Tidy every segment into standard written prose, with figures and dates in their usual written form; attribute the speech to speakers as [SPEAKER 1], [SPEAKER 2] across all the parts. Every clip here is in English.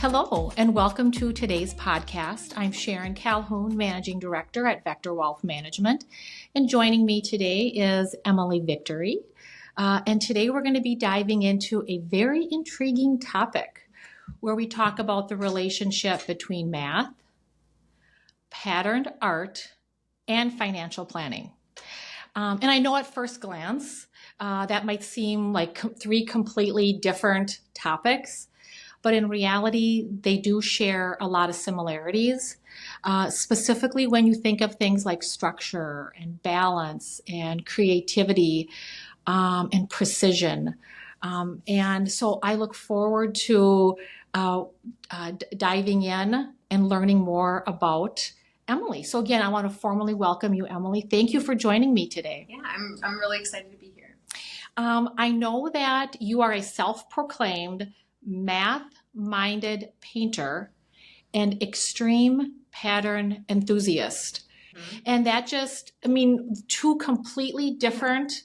[SPEAKER 1] Hello, and welcome to today's podcast. I'm Sharon Calhoun, Managing Director at Vector Wealth Management, and joining me today is Emily Victory. And today we're going to be diving into a very intriguing topic where we talk about the relationship between math, patterned art, and financial planning. And I know at first glance that might seem like three completely different topics, but in reality, they do share a lot of similarities, specifically when you think of things like structure and balance and creativity and precision. And so I look forward to diving in and learning more about Emily. So again, I want to formally welcome you, Emily. Thank you for joining me today.
[SPEAKER 2] Yeah, I'm really excited to be here.
[SPEAKER 1] I know that you are a self-proclaimed math-minded painter and extreme pattern enthusiast. Mm-hmm. And that just, two completely different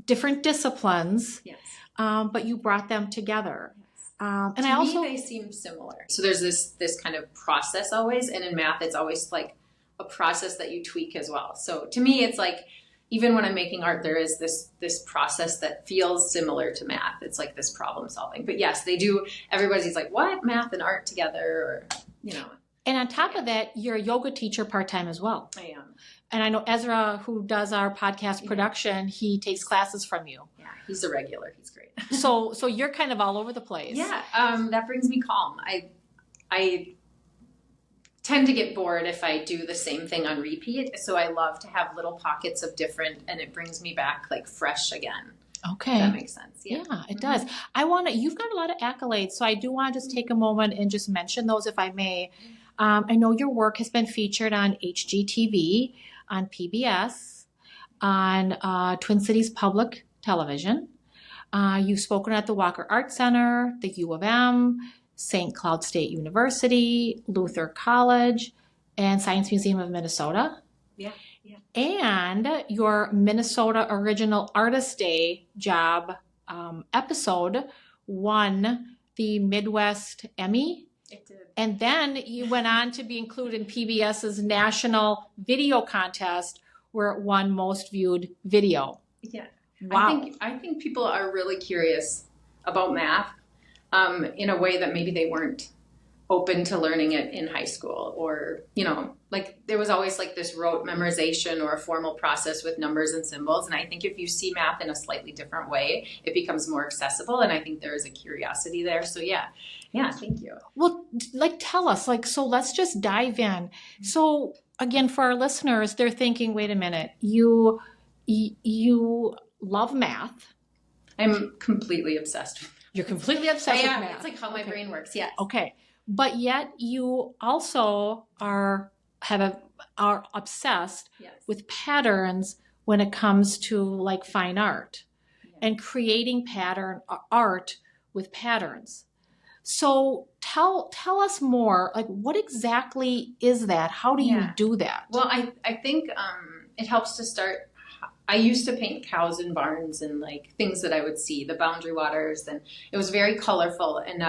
[SPEAKER 1] disciplines,
[SPEAKER 2] yes.
[SPEAKER 1] But you brought them together.
[SPEAKER 2] Yes.
[SPEAKER 1] And
[SPEAKER 2] to
[SPEAKER 1] I also
[SPEAKER 2] me, they seem similar. So there's this kind of process always, and in math, it's always like a process that you tweak as well. So to me, it's like, even when I'm making art, there is this process that feels similar to math. It's like this problem solving. But yes, they do. Everybody's like, what? Math and art together? Or,
[SPEAKER 1] And on top of that, you're a yoga teacher part-time as well.
[SPEAKER 2] I am.
[SPEAKER 1] And I know Ezra, who does our podcast production, he takes classes from you.
[SPEAKER 2] Yeah, he's a regular. He's great.
[SPEAKER 1] So you're kind of all over the place.
[SPEAKER 2] Yeah, that brings me calm. I tend to get bored if I do the same thing on repeat. So I love to have little pockets of different, and it brings me back like fresh again.
[SPEAKER 1] Okay.
[SPEAKER 2] If that makes sense.
[SPEAKER 1] Yeah, it does. You've got a lot of accolades, so I do want to just take a moment and just mention those if I may. I know your work has been featured on HGTV, on PBS, on Twin Cities Public Television. You've spoken at the Walker Art Center, the U of M, St. Cloud State University, Luther College, and Science Museum of Minnesota.
[SPEAKER 2] Yeah.
[SPEAKER 1] And your Minnesota Original Artist Day job episode won the Midwest Emmy.
[SPEAKER 2] It did.
[SPEAKER 1] And then you went on to be included in PBS's National Video Contest, where it won Most Viewed Video.
[SPEAKER 2] Yeah.
[SPEAKER 1] Wow.
[SPEAKER 2] I think people are really curious about math in a way that maybe they weren't open to learning it in high school, or, like there was always like this rote memorization or a formal process with numbers and symbols. And I think if you see math in a slightly different way, it becomes more accessible. And I think there is a curiosity there. So yeah, thank you.
[SPEAKER 1] Well, tell us, so let's just dive in. So again, for our listeners, they're thinking, wait a minute, you love math.
[SPEAKER 2] I'm completely obsessed with math.
[SPEAKER 1] You're completely obsessed with math.
[SPEAKER 2] It's like how my brain works. Yes.
[SPEAKER 1] Okay. But yet you also are obsessed with patterns when it comes to like fine art and creating pattern art with patterns. So tell us more, like what exactly is that? How do you do that?
[SPEAKER 2] Well, I think it helps to start. I used to paint cows and barns and like things that I would see, the boundary waters, and it was very colorful. And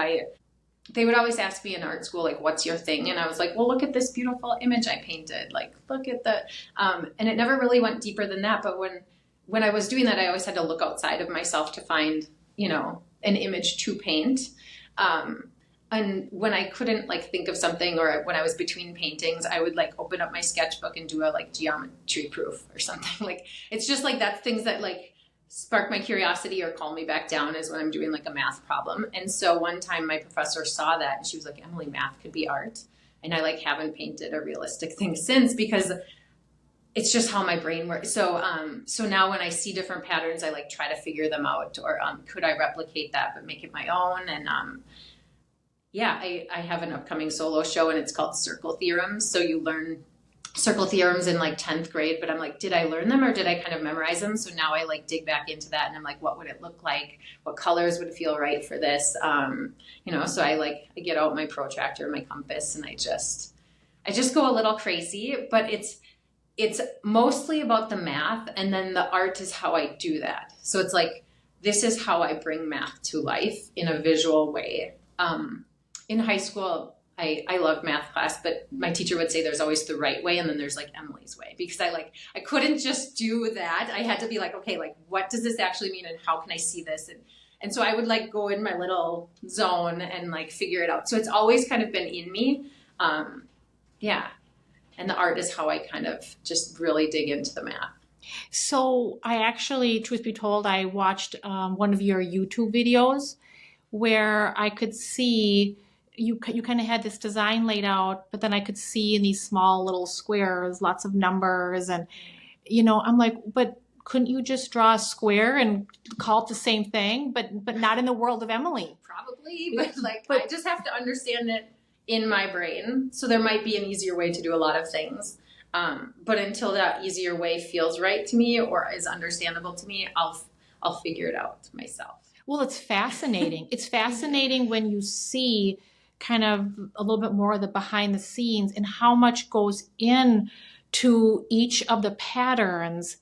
[SPEAKER 2] they would always ask me in art school, like, what's your thing? And I was like, well, look at this beautiful image I painted. Like, look at the, and it never really went deeper than that. But when I was doing that, I always had to look outside of myself to find, an image to paint. And when I couldn't like think of something, or when I was between paintings, I would like open up my sketchbook and do a like geometry proof or something. Like, it's just like that's things that like spark my curiosity or calm me back down is when I'm doing like a math problem. And so one time my professor saw that and she was like, Emily, math could be art. And I like haven't painted a realistic thing since, because it's just how my brain works. So now when I see different patterns, I like try to figure them out, or could I replicate that but make it my own? And I have an upcoming solo show and it's called Circle Theorems. So you learn circle theorems in like 10th grade, but I'm like, did I learn them or did I kind of memorize them? So now I like dig back into that and I'm like, what would it look like? What colors would feel right for this? So I get out my protractor, my compass, and I just go a little crazy, but it's mostly about the math, and then the art is how I do that. So it's like, this is how I bring math to life in a visual way. in high school, I loved math class, but my teacher would say there's always the right way and then there's like Emily's way, because I couldn't just do that. I had to be like, okay, like what does this actually mean and how can I see this? And so I would like go in my little zone and like figure it out. So it's always kind of been in me. Yeah. And the art is how I kind of just really dig into the math.
[SPEAKER 1] So I actually, truth be told, I watched one of your YouTube videos where I could see you kind of had this design laid out, but then I could see in these small little squares lots of numbers, and I'm like, but couldn't you just draw a square and call it the same thing, but not in the world of Emily?
[SPEAKER 2] Probably, but I just have to understand it in my brain. So there might be an easier way to do a lot of things. But until that easier way feels right to me or is understandable to me, I'll figure it out myself.
[SPEAKER 1] Well, it's fascinating. It's fascinating when you see kind of a little bit more of the behind the scenes and how much goes in to each of the patterns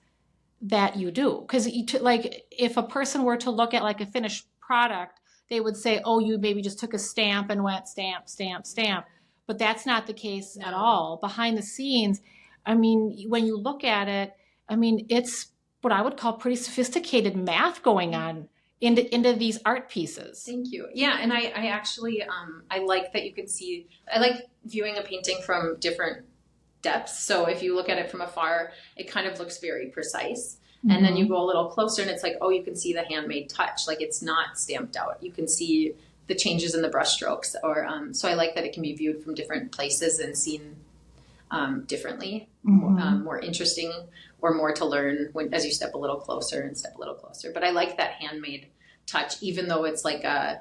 [SPEAKER 1] that you do. Because like if a person were to look at like a finished product, they would say, oh, you maybe just took a stamp and went stamp, stamp, stamp. But that's not the case at all. Behind the scenes, I mean, when you look at it, I mean, it's what I would call pretty sophisticated math going on into these art pieces.
[SPEAKER 2] Thank you. Yeah, and I actually, I like that you can see, I like viewing a painting from different depths. So if you look at it from afar, it kind of looks very precise. Mm-hmm. And then you go a little closer and it's like, oh, you can see the handmade touch. Like it's not stamped out. You can see the changes in the brush strokes. Or so I like that it can be viewed from different places and seen differently, mm-hmm. More interesting or more to learn as you step a little closer and step a little closer. But I like that handmade touch, even though it's like a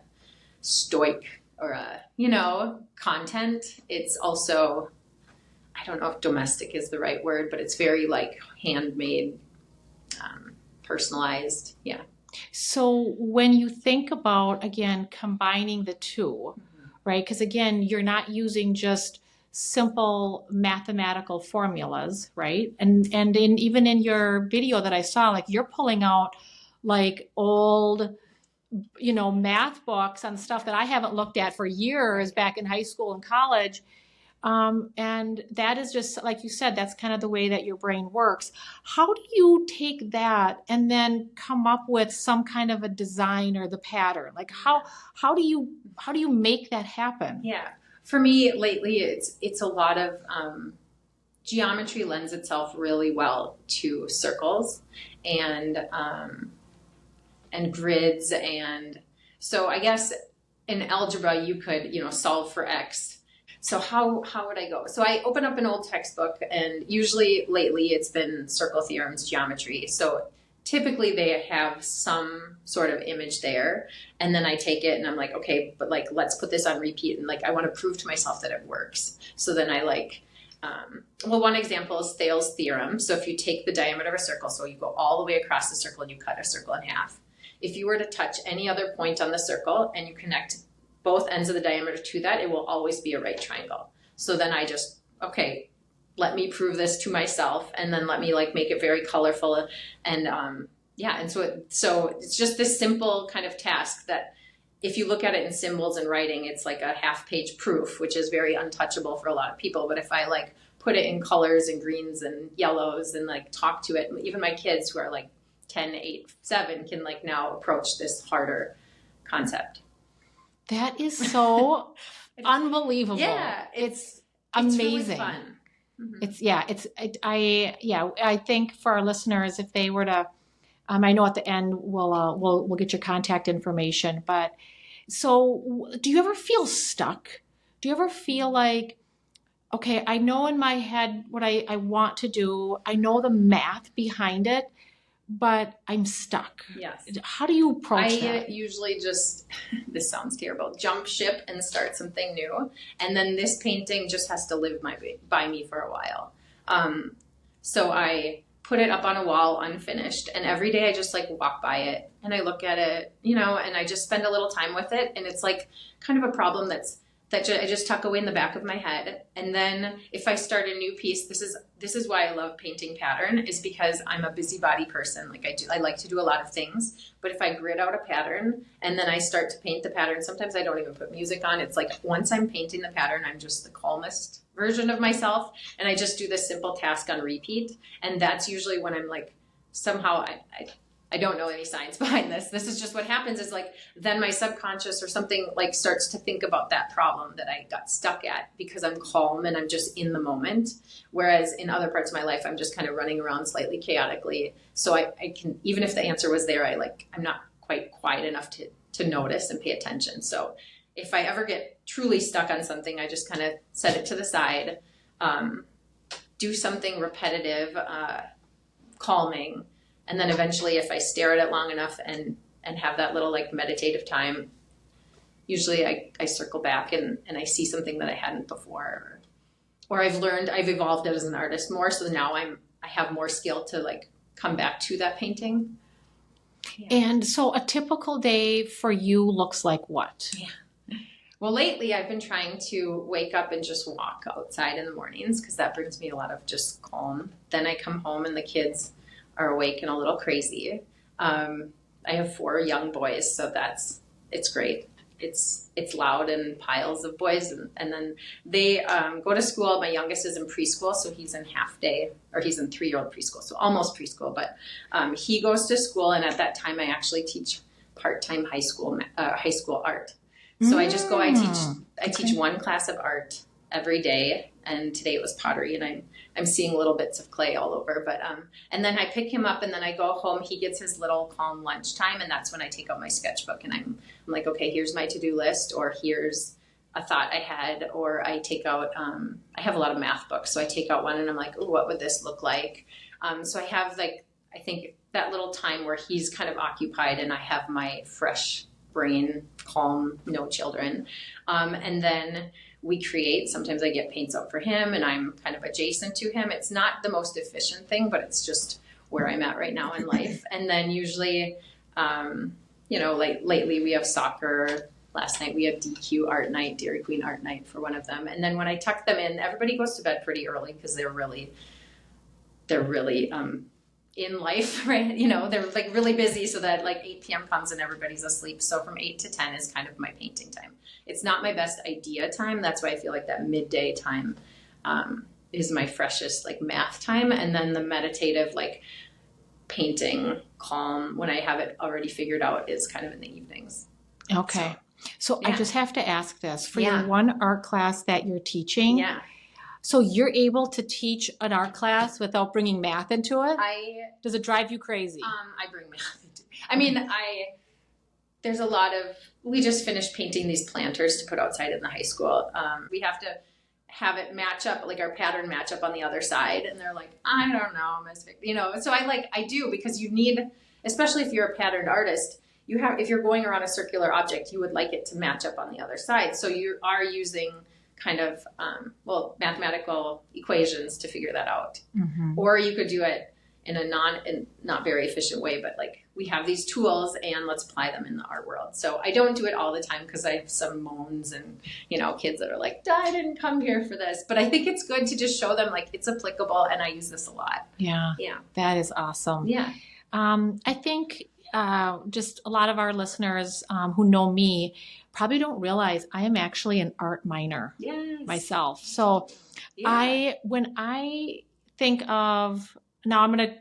[SPEAKER 2] stoic or a, content. It's also, I don't know if domestic is the right word, but it's very like handmade, personalized. Yeah.
[SPEAKER 1] So when you think about, again, combining the two, mm-hmm. right? Because again, you're not using just simple mathematical formulas, right? And even in your video that I saw, like you're pulling out like old, math books on stuff that I haven't looked at for years back in high school and college. And that is just, like you said, that's kind of the way that your brain works. How do you take that and then come up with some kind of a design or the pattern? Like how do you make that happen?
[SPEAKER 2] Yeah. For me lately, it's a lot of, geometry lends itself really well to circles and grids. And so I guess in algebra, you could, solve for X. So how would I go? So I open up an old textbook, and usually lately it's been circle theorems, geometry. So typically they have some sort of image there, and then I take it and I'm like, okay, but like, let's put this on repeat. And like, I want to prove to myself that it works. So then I like, one example is Thales theorem. So if you take the diameter of a circle, so you go all the way across the circle and you cut a circle in half. If you were to touch any other point on the circle and you connect both ends of the diameter to that, it will always be a right triangle. So then I just, okay, let me prove this to myself, and then let me like make it very colorful. And and so it's just this simple kind of task that if you look at it in symbols and writing, it's like a half-page proof, which is very untouchable for a lot of people. But if I like put it in colors and greens and yellows and like talk to it, even my kids who are like 10, 8, 7 can like now approach this harder concept.
[SPEAKER 1] That is so unbelievable.
[SPEAKER 2] Yeah,
[SPEAKER 1] it's amazing.
[SPEAKER 2] Really fun.
[SPEAKER 1] Mm-hmm. I think for our listeners, if they were to, I know at the end we'll get your contact information, but so do you ever feel stuck? Do you ever feel like, okay, I know in my head what I want to do. I know the math behind it, but I'm stuck.
[SPEAKER 2] Yes.
[SPEAKER 1] How do you approach that?
[SPEAKER 2] I usually just, this sounds terrible, jump ship and start something new. And then this painting just has to live by me for a while. So I put it up on a wall unfinished, and every day I just like walk by it and I look at it, and I just spend a little time with it. And it's like kind of a problem that's that I just tuck away in the back of my head. And then if I start a new piece, this is why I love painting pattern, is because I'm a busybody person. Like I like to do a lot of things, but if I grid out a pattern and then I start to paint the pattern, sometimes I don't even put music on. It's like once I'm painting the pattern, I'm just the calmest version of myself. And I just do this simple task on repeat. And that's usually when I'm like, somehow I don't know any science behind this. This is just what happens, is like, then my subconscious or something like starts to think about that problem that I got stuck at, because I'm calm and I'm just in the moment. Whereas in other parts of my life, I'm just kind of running around slightly chaotically. So I can, even if the answer was there, I'm not quite quiet enough to notice and pay attention. So if I ever get truly stuck on something, I just kind of set it to the side, do something repetitive, calming. And then eventually, if I stare at it long enough and have that little like meditative time, usually I circle back and I see something that I hadn't before, or I've evolved as an artist more. So now I have more skill to like come back to that painting. Yeah.
[SPEAKER 1] And so a typical day for you looks like what?
[SPEAKER 2] Yeah. Well, lately I've been trying to wake up and just walk outside in the mornings, because that brings me a lot of just calm. Then I come home and the kids are awake and a little crazy. I have 4 young boys, so it's great. It's loud and piles of boys, and then they go to school. My youngest is in preschool, so he's in half day, or he's in 3-year-old preschool, so almost preschool. But he goes to school, and at that time, I actually teach part-time high school art. So I just go. I teach one class of art every day, and today it was pottery, and I'm seeing little bits of clay all over. But and then I pick him up, and then I go home. He gets his little calm lunchtime, and that's when I take out my sketchbook, and I'm like, okay, here's my to-do list, or here's a thought I had, or I take out. I have a lot of math books, so I take out one, and I'm like, oh, what would this look like? So I have I think that little time where he's kind of occupied, and I have my fresh brain, calm, no children, and then we create. Sometimes I get paints out for him and I'm kind of adjacent to him. It's not the most efficient thing, but it's just where I'm at right now in life. And then usually, like lately we have soccer. Last night we had DQ art night, Dairy Queen art night for one of them. And then when I tuck them in, everybody goes to bed pretty early because they're really in life, right? They're like really busy, so that like 8 p.m. comes and everybody's asleep. So from 8 to 10 is kind of my painting time. It's not my best idea time. That's why I feel like that midday time is my freshest like math time. And then the meditative, like painting, calm, when I have it already figured out, is kind of in the evenings.
[SPEAKER 1] Okay. So
[SPEAKER 2] yeah.
[SPEAKER 1] I just have to ask this. For
[SPEAKER 2] Yeah.
[SPEAKER 1] your one art class that you're teaching,
[SPEAKER 2] Yeah.
[SPEAKER 1] so you're able to teach an art class without bringing math into it? Does it drive you crazy?
[SPEAKER 2] I bring math into it. I mean, there's a lot of, we just finished painting these planters to put outside in the high school. We have to have it match up, like our pattern match up on the other side. And they're like, I don't know, so I do, because you need, especially if you're a patterned artist, if you're going around a circular object, you would like it to match up on the other side. So you are using kind of, mathematical equations to figure that out.
[SPEAKER 1] Mm-hmm.
[SPEAKER 2] Or you could do it in a not very efficient way, but like we have these tools and let's apply them in the art world. So I don't do it all the time because I have some moans and, kids that are like, I didn't come here for this. But I think it's good to just show them like it's applicable, and I use this a lot.
[SPEAKER 1] Yeah.
[SPEAKER 2] Yeah.
[SPEAKER 1] That is awesome.
[SPEAKER 2] Yeah.
[SPEAKER 1] I think just a lot of our listeners who know me probably don't realize I am actually an art minor myself. So when I think of, now I'm going to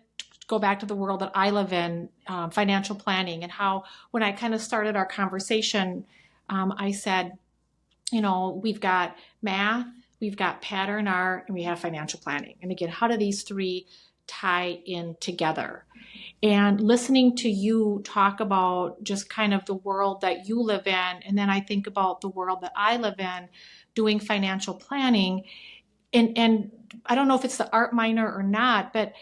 [SPEAKER 1] go back to the world that I live in, financial planning, and how when I kind of started our conversation, I said, we've got math, we've got pattern art, and we have financial planning. And again, how do these three tie in together? And listening to you talk about just kind of the world that you live in, and then I think about the world that I live in doing financial planning, and I don't know if it's the art minor or not, but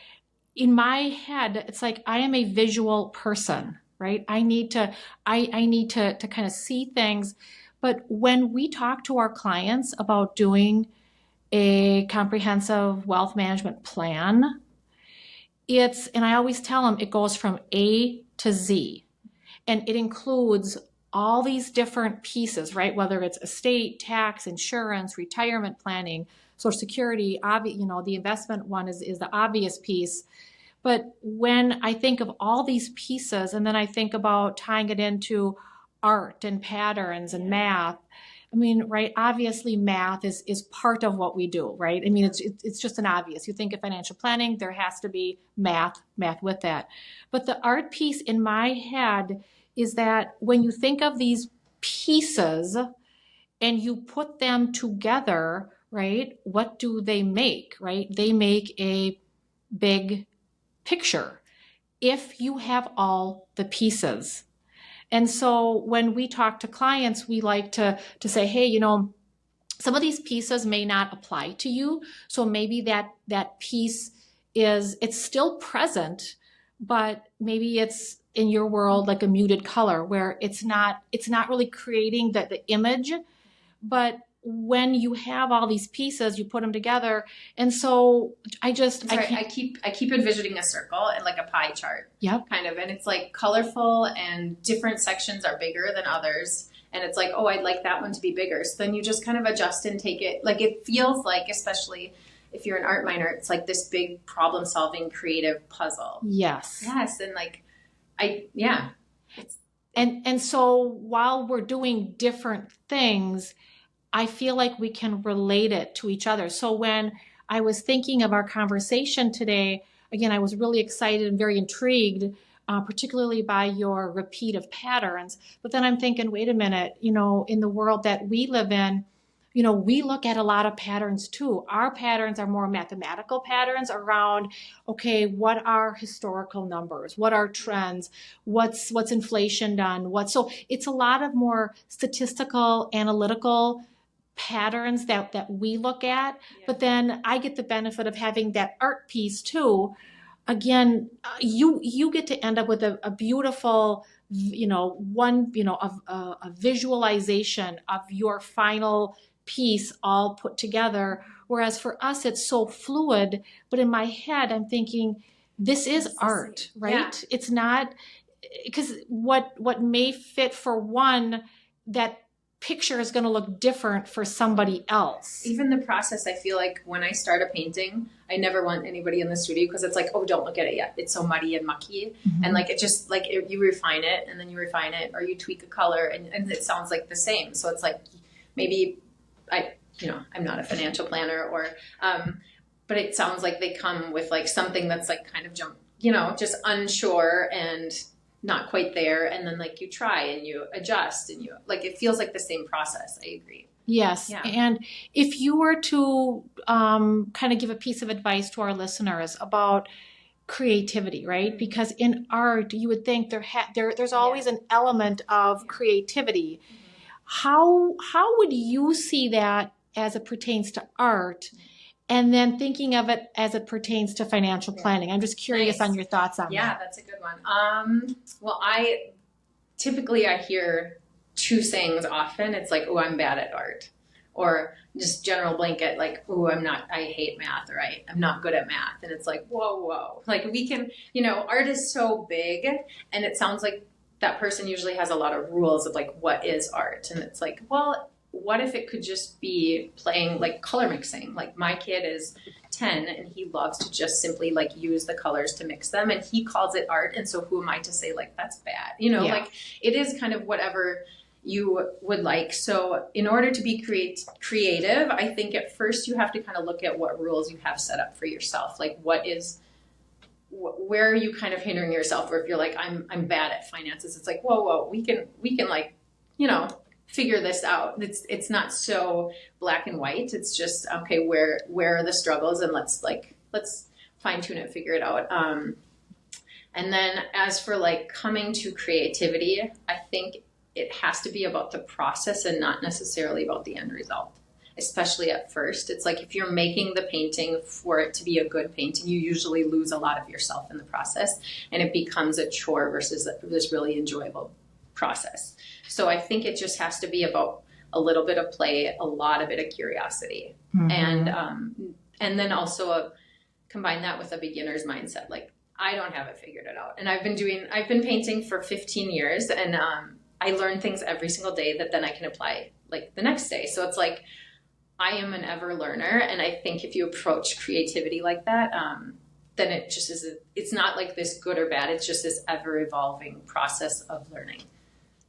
[SPEAKER 1] in my head, it's like I am a visual person, right? I need to kind of see things. But when we talk to our clients about doing a comprehensive wealth management plan, and I always tell them it goes from A to Z, and it includes all these different pieces, right? Whether it's estate, tax, insurance, retirement planning, Social Security, the investment one is the obvious piece. But when I think of all these pieces, and then I think about tying it into art and patterns and math, I mean, right, obviously math is part of what we do, right? I mean, it's just an obvious. You think of financial planning, there has to be math with that. But the art piece in my head is that when you think of these pieces and you put them together, right, what do they make, right? They make a big picture if you have all the pieces. And so when we talk to clients, we like to say, hey, some of these pieces may not apply to you. So maybe that piece it's still present, but maybe it's in your world like a muted color where it's not really creating the image. But when you have all these pieces, you put them together. And so I
[SPEAKER 2] keep envisioning a circle and like a pie chart.
[SPEAKER 1] Yep.
[SPEAKER 2] Kind of. And it's like colorful and different sections are bigger than others. And it's like, oh, I'd like that one to be bigger. So then you just kind of adjust and take it. Like it feels like, especially if you're an art minor, it's like this big problem solving creative puzzle.
[SPEAKER 1] Yes.
[SPEAKER 2] Yes. And like,
[SPEAKER 1] And so while we're doing different things, I feel like we can relate it to each other. So when I was thinking of our conversation today, again, I was really excited and very intrigued, particularly by your repeat of patterns. But then I'm thinking, wait a minute, in the world that we live in, we look at a lot of patterns too. Our patterns are more mathematical patterns around, okay, what are historical numbers? What are trends? What's inflation done? So it's a lot of more statistical, analytical patterns that we look at. Yeah. But then I get the benefit of having that art piece too. Again, you get to end up with a beautiful, a visualization of your final piece all put together. Whereas for us, it's so fluid. But in my head, I'm thinking, this is art, right? Yeah. It's not, because what may fit for one, that picture is going to look different for somebody else.
[SPEAKER 2] Even the process, I feel like when I start a painting, I never want anybody in the studio because it's like, oh, don't look at it yet. It's so muddy and mucky. Mm-hmm. And like, it just like, you refine it and then you refine it or you tweak a color and it sounds like the same. So it's like, maybe I'm not a financial planner but it sounds like they come with like something that's like kind of just unsure and not quite there. And then like you try and you adjust and you like, it feels like the same process. I agree.
[SPEAKER 1] Yes. Yeah. And if you were to kind of give a piece of advice to our listeners about creativity, right? Mm-hmm. Because in art, you would think there's always an element of creativity. Mm-hmm. How would you see that as it pertains to art? Mm-hmm. And then thinking of it as it pertains to financial planning. I'm just curious on your thoughts on that.
[SPEAKER 2] Yeah, that's a good one. Well, I hear two sayings often. It's like, oh, I'm bad at art. Or just general blanket, like, oh, I hate math, or I'm not good at math. And it's like, whoa. Like we can, art is so big and it sounds like that person usually has a lot of rules of like, what is art? And it's like, well, what if it could just be playing like color mixing? Like my kid is 10 and he loves to just simply like use the colors to mix them and he calls it art. And so who am I to say like, that's bad? Like it is kind of whatever you would like. So in order to be creative, I think at first you have to kind of look at what rules you have set up for yourself. Like where are you kind of hindering yourself? Or if you're like, I'm bad at finances, it's like, whoa, we can like, figure this out. It's not so black and white. It's just, okay, where are the struggles and let's fine tune it, figure it out. And then as for like coming to creativity, I think it has to be about the process and not necessarily about the end result, especially at first. It's like if you're making the painting for it to be a good painting, you usually lose a lot of yourself in the process and it becomes a chore versus this really enjoyable process. So I think it just has to be about a little bit of play, a lot of it of curiosity. Mm-hmm. And then also combine that with a beginner's mindset. Like I don't have it figured it out. And I've been painting for 15 years and I learn things every single day that then I can apply like the next day. So it's like, I am an ever learner. And I think if you approach creativity like that, then it just is, it's not like this good or bad. It's just this ever evolving process of learning.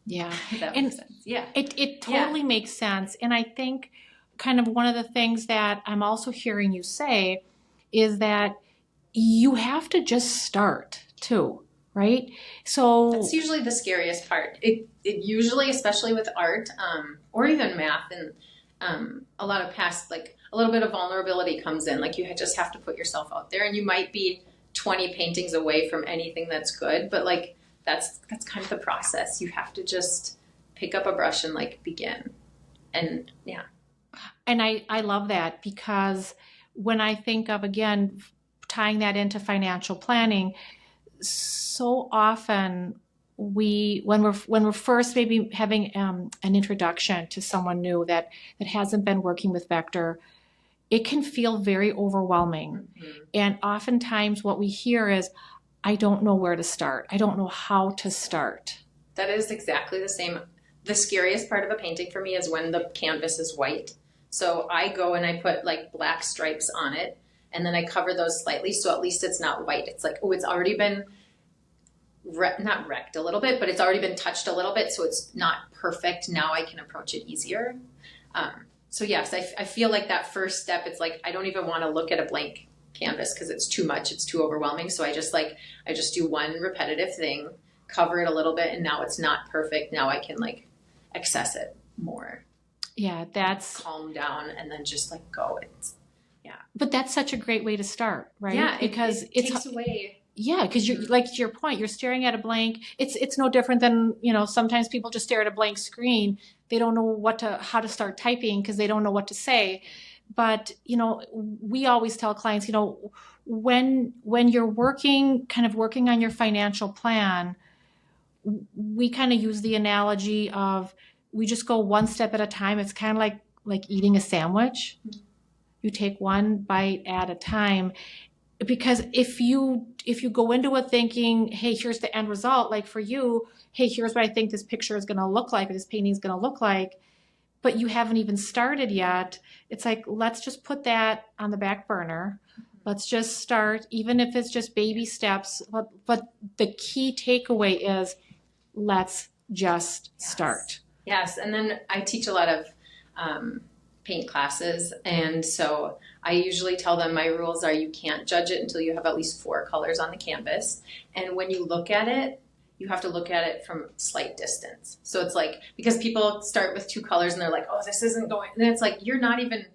[SPEAKER 1] Yeah.
[SPEAKER 2] If that
[SPEAKER 1] And
[SPEAKER 2] makes sense. Yeah.
[SPEAKER 1] it totally makes sense. And I think kind of one of the things that I'm also hearing you say is that you have to just start too, right? So
[SPEAKER 2] That's usually the scariest part. It usually, especially with art, or even math, and a lot of past, like a little bit of vulnerability comes in. Like you just have to put yourself out there, and you might be 20 paintings away from anything that's good, but like that's kind of the process. You have to just pick up a brush and like begin. And yeah.
[SPEAKER 1] And I love that, because when I think of, again, tying that into financial planning, so often when we're first maybe having an introduction to someone new that hasn't been working with Vector, it can feel very overwhelming.
[SPEAKER 2] Mm-hmm.
[SPEAKER 1] And oftentimes what we hear is, I don't know where to start. I don't know how to start.
[SPEAKER 2] That is exactly the same. The scariest part of a painting for me is when the canvas is white. So I go and I put like black stripes on it, and then I cover those slightly, so at least it's not white. It's like, oh, it's already been not wrecked a little bit, but it's already been touched a little bit, so it's not perfect. Now I can approach it easier. So yes, I feel like that first step, it's like I don't even want to look at a blank canvas because it's too much, it's too overwhelming. So I just do one repetitive thing, cover it a little bit, and now it's not perfect. Now I can like access it more.
[SPEAKER 1] Yeah, that's
[SPEAKER 2] calm down and then just like go.
[SPEAKER 1] But that's such a great way to start, right?
[SPEAKER 2] Yeah,
[SPEAKER 1] because
[SPEAKER 2] it takes away.
[SPEAKER 1] Yeah, because you're like, to your point, you're staring at a blank. It's no different than, sometimes people just stare at a blank screen. They don't know how to start typing because they don't know what to say. But we always tell clients, when you're working on your financial plan, we kind of use the analogy of, we just go one step at a time. It's kind of like eating a sandwich. You take one bite at a time. Because if you go into it thinking, hey, here's the end result, like for you, hey, here's what I think this picture is going to look like, or this painting is going to look like, but you haven't even started yet, it's like, let's just put that on the back burner. Let's just start, even if it's just baby steps. But the key takeaway is, let's just start.
[SPEAKER 2] Yes, and then I teach a lot of paint classes, and so I usually tell them my rules are you can't judge it until you have at least 4 colors on the canvas, and when you look at it, you have to look at it from slight distance. So it's like, because people start with 2 colors and they're like, oh, this isn't going, and it's like, you're not even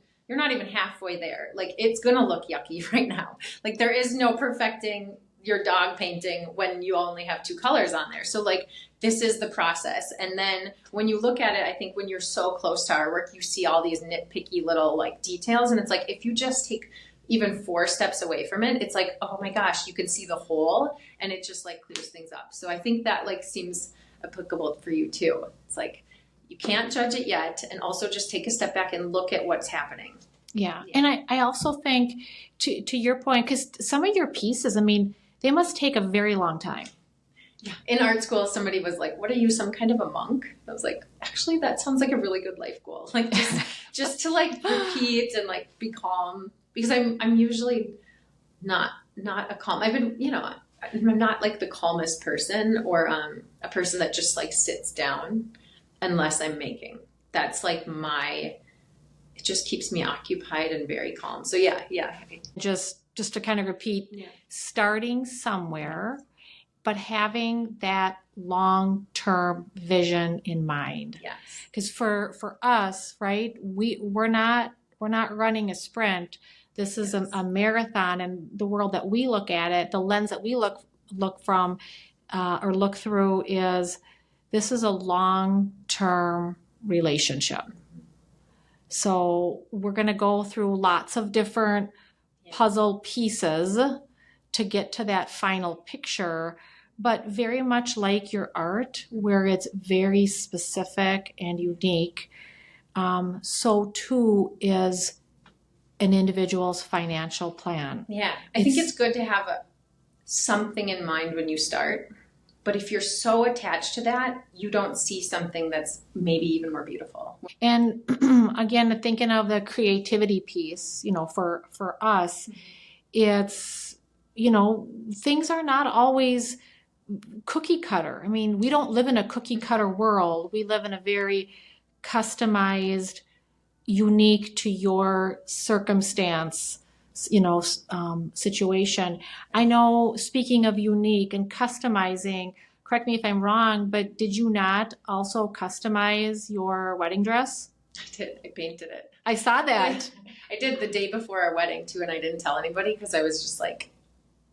[SPEAKER 2] halfway there. Like, it's gonna look yucky right now. Like, there is no perfecting your dog painting when you only have 2 colors on there. So like, this is the process. And then when you look at it, I think when you're so close to our work, you see all these nitpicky little like details. And it's like, if you just take even 4 steps away from it, it's like, oh my gosh, you can see the whole, and it just like clears things up. So I think that like seems applicable for you too. It's like, you can't judge it yet. And also just take a step back and look at what's happening.
[SPEAKER 1] Yeah. And I also think to your point, because some of your pieces, I mean, they must take a very long time.
[SPEAKER 2] Yeah. In art school, somebody was like, what are you, some kind of a monk? I was like, actually, that sounds like a really good life goal. Like just to like repeat and like be calm, because I'm usually not a calm. I've been, I'm not like the calmest person, or a person that just like sits down unless I'm making. That's like it just keeps me occupied and very calm. So yeah.
[SPEAKER 1] Just to kind of repeat, starting somewhere, but having that long-term vision in mind.
[SPEAKER 2] Yes.
[SPEAKER 1] Because for us, right, we're not running a sprint. This is a marathon, and the world that we look at it, the lens that we look from or look through is, this is a long-term relationship. So we're going to go through lots of different puzzle pieces to get to that final picture, but very much like your art, where it's very specific and unique, so too is an individual's financial plan.
[SPEAKER 2] Yeah, I think it's good to have something in mind when you start, But if you're so attached to that, you don't see something that's maybe even more beautiful.
[SPEAKER 1] And again, thinking of the creativity piece, for us, it's, things are not always cookie cutter. I mean, we don't live in a cookie cutter world. We live in a very customized, unique to your circumstance, situation. I know, speaking of unique and customizing, correct me if I'm wrong, but did you not also customize your wedding dress?
[SPEAKER 2] I did. I painted it.
[SPEAKER 1] I saw that.
[SPEAKER 2] I did the day before our wedding too, and I didn't tell anybody because I was just like,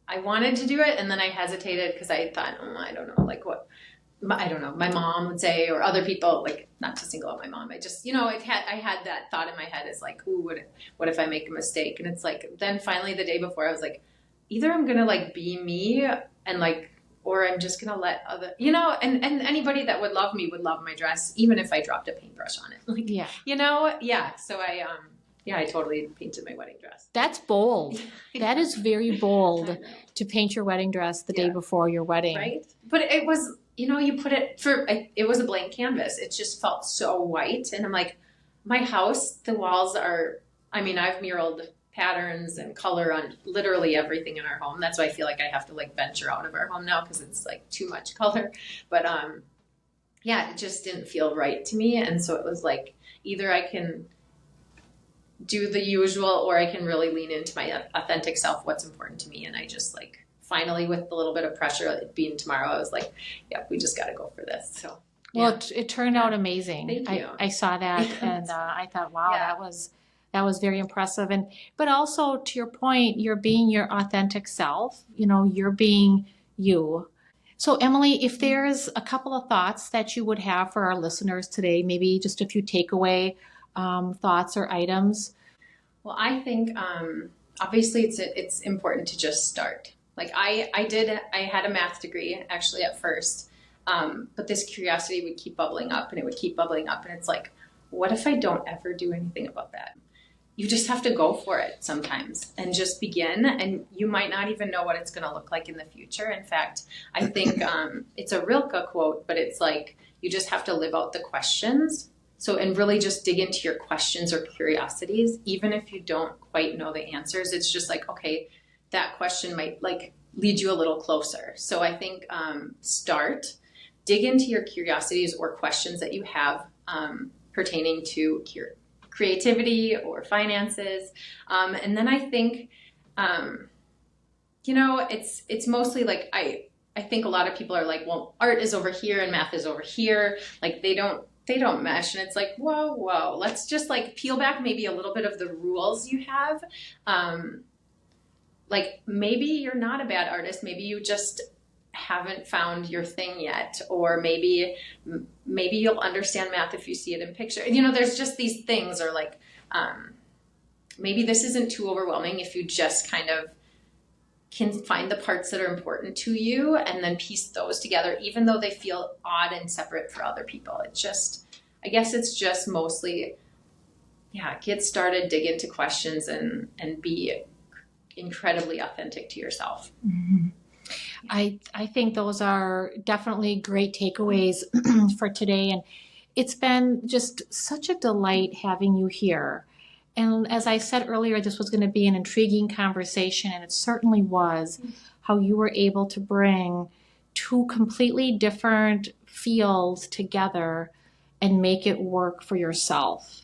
[SPEAKER 2] I wanted to do it, and then I hesitated because I thought, I don't know, like what, I don't know, my mom would say, or other people, like, not to single out my mom. I just, I had that thought in my head, is like, ooh, what if I make a mistake? And it's like, then finally the day before I was like, either I'm going to like be me and like, or I'm just going to let other, and anybody that would love me would love my dress, even if I dropped a paintbrush on it. Like, yeah. So I totally painted my wedding dress.
[SPEAKER 1] That's bold. That is very bold to paint your wedding dress the day before your wedding.
[SPEAKER 2] Right. But it was, you put it was a blank canvas. It just felt so white. And I'm like, my house, the walls are, I've muraled patterns and color on literally everything in our home. That's why I feel like I have to like venture out of our home now because it's like too much color. But it just didn't feel right to me. And so it was like, either I can do the usual or I can really lean into my authentic self, what's important to me. And I just like, finally, with a little bit of pressure, it being tomorrow, I was like, we just got to go for this. So,
[SPEAKER 1] well, it turned out amazing.
[SPEAKER 2] Thank you.
[SPEAKER 1] I saw that and I thought, wow, that was very impressive. But also to your point, you're being your authentic self, you're being you. So Emily, if there's a couple of thoughts that you would have for our listeners today, maybe just a few takeaway thoughts or items.
[SPEAKER 2] Well, I think obviously it's important to just start. Like I had a math degree actually at first, but this curiosity would keep bubbling up and it would keep bubbling up. And it's like, what if I don't ever do anything about that? You just have to go for it sometimes and just begin. And you might not even know what it's going to look like in the future. In fact, I think it's a Rilke quote, but it's like, you just have to live out the questions. So, and really just dig into your questions or curiosities, even if you don't quite know the answers. It's just like, okay, that question might like lead you a little closer. So I think dig into your curiosities or questions that you have pertaining to creativity or finances. And then I think, it's mostly like, I think a lot of people are like, well, art is over here and math is over here. Like they don't mesh. And it's like, whoa, let's just like peel back maybe a little bit of the rules you have. Like maybe you're not a bad artist. Maybe you just haven't found your thing yet. Or maybe you'll understand math if you see it in picture. There's just these things, or like, maybe this isn't too overwhelming if you just kind of can find the parts that are important to you and then piece those together, even though they feel odd and separate for other people. I guess it's just mostly, get started, dig into questions and be incredibly authentic to yourself.
[SPEAKER 1] Mm-hmm. I think those are definitely great takeaways for today. And it's been just such a delight having you here. And as I said earlier, this was going to be an intriguing conversation, and it certainly was, how you were able to bring two completely different fields together and make it work for yourself.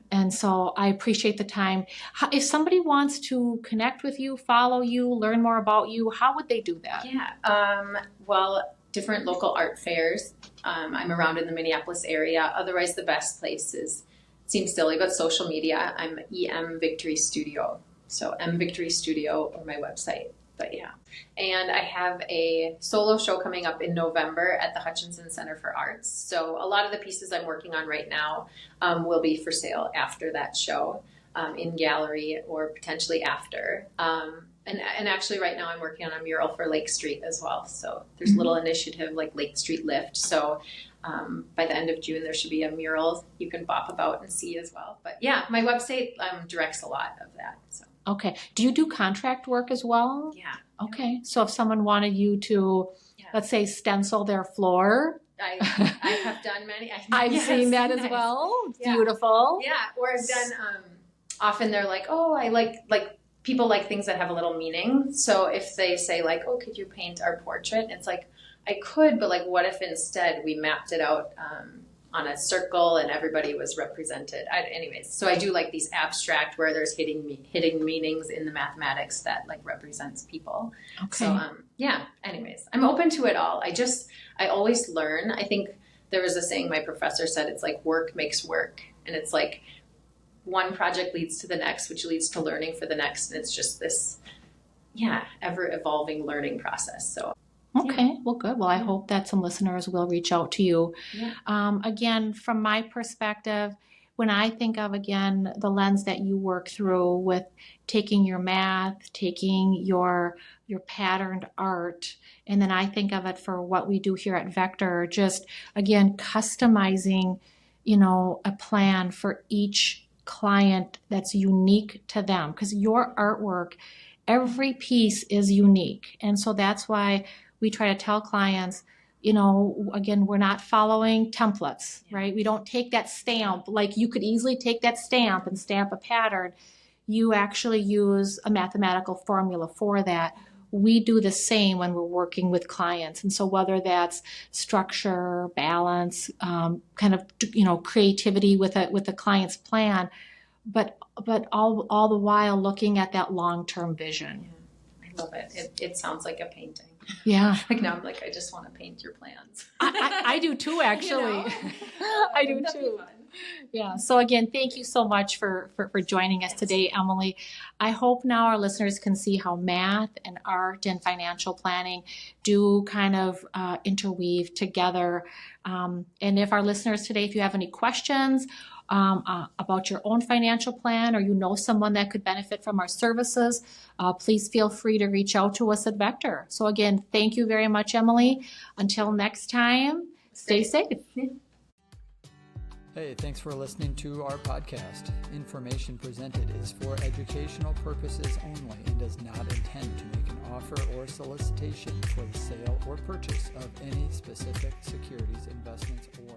[SPEAKER 1] And so I appreciate the time. If somebody wants to connect with you, follow you, learn more about you, how would they do that?
[SPEAKER 2] Well, different local art fairs. I'm around in the Minneapolis area. Otherwise, the best place seems silly, but social media. I'm EM Victory Studio. So M Victory Studio or my website. But yeah. And I have a solo show coming up in November at the Hutchinson Center for Arts. So a lot of the pieces I'm working on right now will be for sale after that show, in gallery or potentially after. And actually right now I'm working on a mural for Lake Street as well. So there's a little initiative like Lake Street Lift. So by the end of June, there should be a mural you can bop about and see as well. But yeah, my website directs a lot of that. So.
[SPEAKER 1] Okay. Do you do contract work as well?
[SPEAKER 2] Yeah.
[SPEAKER 1] Okay. So if someone wanted you to let's say, stencil their floor.
[SPEAKER 2] I have done many.
[SPEAKER 1] I've seen that as well. Yeah. Beautiful.
[SPEAKER 2] Yeah. Or I've done, often they're like, oh, I like people like things that have a little meaning. So if they say like, oh, could you paint our portrait? It's like, I could, but like, what if instead we mapped it out on a circle and everybody was represented? Anyways, so I do like these abstract where there's hidden meanings in the mathematics that like represents people.
[SPEAKER 1] Okay.
[SPEAKER 2] So yeah. Anyways, I'm open to it all. I always learn. I think there was a saying my professor said. It's like work makes work, and it's like one project leads to the next, which leads to learning for the next, and it's just this, ever evolving learning process. So.
[SPEAKER 1] Okay, well, good. Well, I hope that some listeners will reach out to you.
[SPEAKER 2] Yeah.
[SPEAKER 1] Again, from my perspective, when I think of, again, the lens that you work through with taking your math, taking your patterned art, and then I think of it for what we do here at Vector, just, again, customizing, a plan for each client that's unique to them. Because your artwork, every piece is unique. And so that's why we try to tell clients, again, we're not following templates, right? We don't take that stamp. Like you could easily take that stamp and stamp a pattern. You actually use a mathematical formula for that. We do the same when we're working with clients. And so whether that's structure, balance, kind of, creativity with a client's plan, but all the while looking at that long-term vision.
[SPEAKER 2] Yeah. I love it. It sounds like a painting.
[SPEAKER 1] Yeah.
[SPEAKER 2] Like now I'm like, I just want to paint your plans.
[SPEAKER 1] I do too, actually. I do too. Yeah. So again, thank you so much for joining us today, Emily. I hope now our listeners can see how math and art and financial planning do kind of interweave together. And if our listeners today, if you have any questions about your own financial plan, or someone that could benefit from our services, please feel free to reach out to us at Vector. So again, thank you very much, Emily. Until next time, stay safe.
[SPEAKER 3] Hey, thanks for listening to our podcast. Information presented is for educational purposes only and does not intend to make an offer or solicitation for the sale or purchase of any specific securities, investments, or